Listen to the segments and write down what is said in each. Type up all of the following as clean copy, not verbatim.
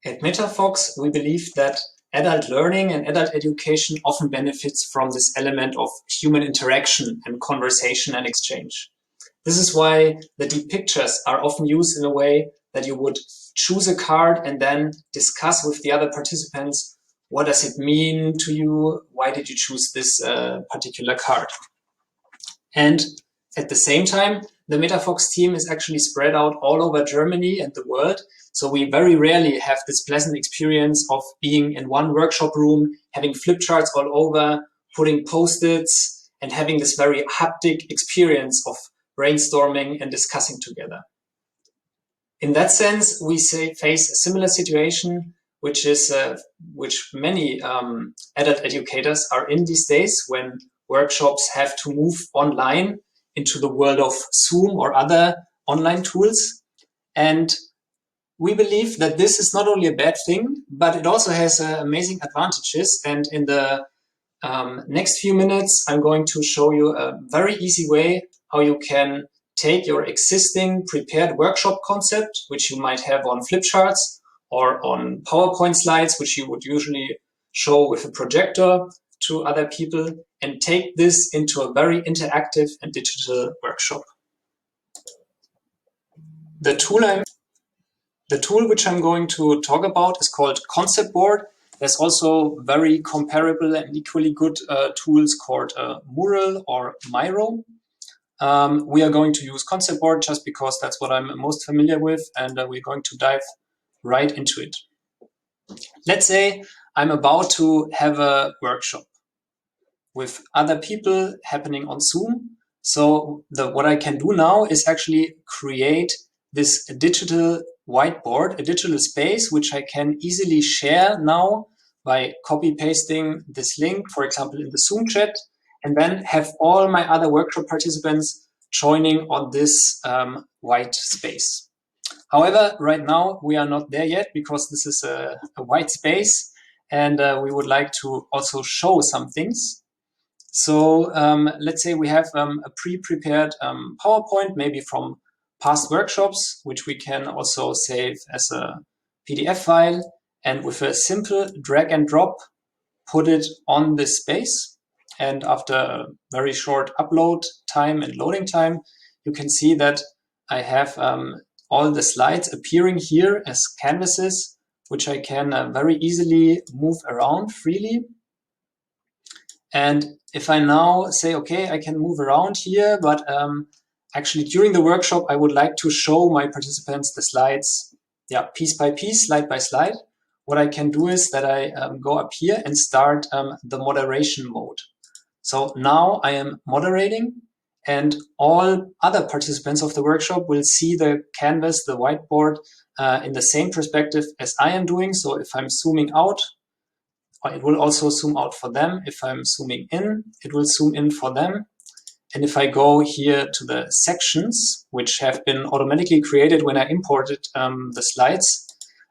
At MetaFox, we believe that adult learning and adult education often benefits from this element of human interaction and conversation and exchange. This is why the deep pictures are often used in a way that you would choose a card and then discuss with the other participants, what does it mean to you? Why did you choose this particular card? And at the same time, the MetaFox team is actually spread out all over Germany and the world. So we very rarely have this pleasant experience of being in one workshop room, having flip charts all over, putting Post-its, and having this very haptic experience of brainstorming and discussing together. In that sense, we face a similar situation, which many adult educators are in these days when workshops have to move online into the world of Zoom or other online tools. And we believe that this is not only a bad thing, but it also has amazing advantages. And in the next few minutes, I'm going to show you a very easy way how you can take your existing prepared workshop concept, which you might have on flip charts or on PowerPoint slides, which you would usually show with a projector to other people, and take this into a very interactive and digital workshop. The tool which I'm going to talk about is called Concept Board. There's also very comparable and equally good tools called Mural or Miro. We are going to use Concept Board just because that's what I'm most familiar with, and we're going to dive right into it. Let's say I'm about to have a workshop with other people happening on Zoom. So what I can do now is actually create this digital whiteboard, a digital space, which I can easily share now by copy pasting this link, for example, in the Zoom chat, and then have all my other workshop participants joining on this white space. However, right now we are not there yet because this is a white space, and we would like to also show some things. So let's say we have a pre-prepared PowerPoint, maybe from past workshops, which we can also save as a PDF file, and with a simple drag and drop, put it on this space. And after a very short upload time and loading time, you can see that I have all the slides appearing here as canvases, which I can very easily move around freely. And if I now say, okay, I can move around here, but actually during the workshop, I would like to show my participants the slides, piece by piece, slide by slide. What I can do is that I go up here and start the moderation mode. So now I am moderating, and all other participants of the workshop will see the canvas, the whiteboard, in the same perspective as I am doing. So if I'm zooming out, it will also zoom out for them. If I'm zooming in, it will zoom in for them. And if I go here to the sections, which have been automatically created when I imported the slides,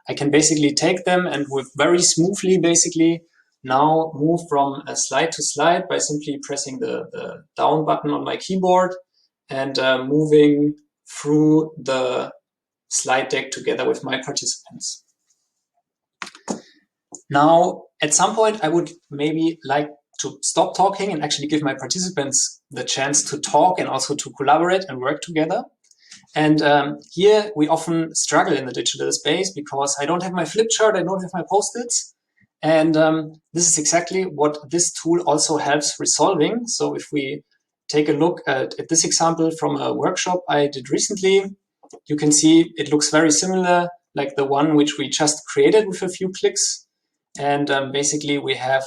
I can basically take them and with very smoothly basically now move from a slide to slide by simply pressing the down button on my keyboard and moving through the slide deck together with my participants. Now, at some point, I would maybe like to stop talking and actually give my participants the chance to talk and also to collaborate and work together. And here we often struggle in the digital space because I don't have my flip chart, I don't have my Post-its. And this is exactly what this tool also helps resolving. So if we take a look at this example from a workshop I did recently, you can see it looks very similar like the one which we just created with a few clicks. And basically we have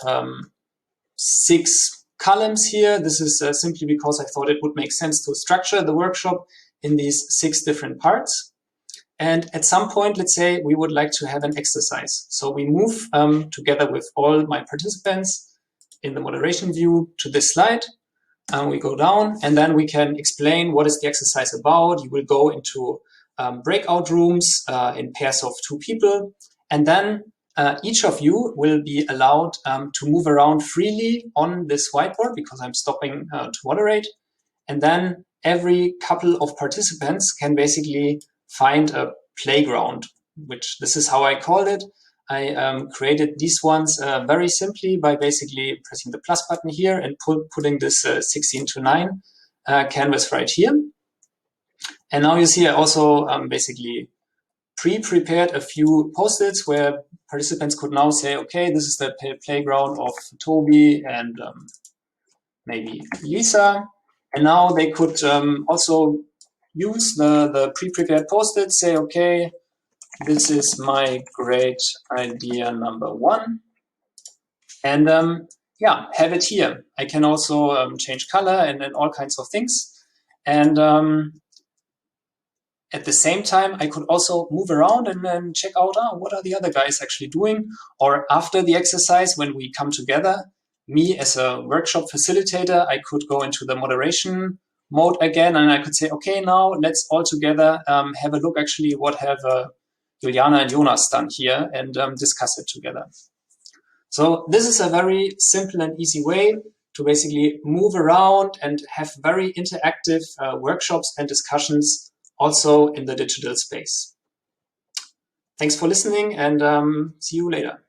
6 columns here. This is simply because I thought it would make sense to structure the workshop in these 6 different parts. And at some point, let's say we would like to have an exercise. So we move together with all my participants in the moderation view to this slide. We go down and then we can explain what is the exercise about. You will go into breakout rooms in pairs of 2 people. And then each of you will be allowed to move around freely on this whiteboard because I'm stopping to moderate. And then every couple of participants can basically find a playground which this is how I called it. I created these ones very simply by basically pressing the plus button here and putting this 16:9 canvas right here. And now you see I also basically pre-prepared a few post-its where participants could now say, okay, this is the playground of Toby and maybe Lisa. And now they could also use the pre-prepared post-its, say, okay, this is my great idea number 1. And yeah, have it here. I can also change color and all kinds of things. And at the same time, I could also move around and then check out what are the other guys actually doing. Or after the exercise, when we come together, me as a workshop facilitator, I could go into the moderation mode again, and I could say, okay, now let's all together have a look actually what have Juliana and Jonas done here and discuss it together. So this is a very simple and easy way to basically move around and have very interactive workshops and discussions also in the digital space. Thanks for listening, and see you later.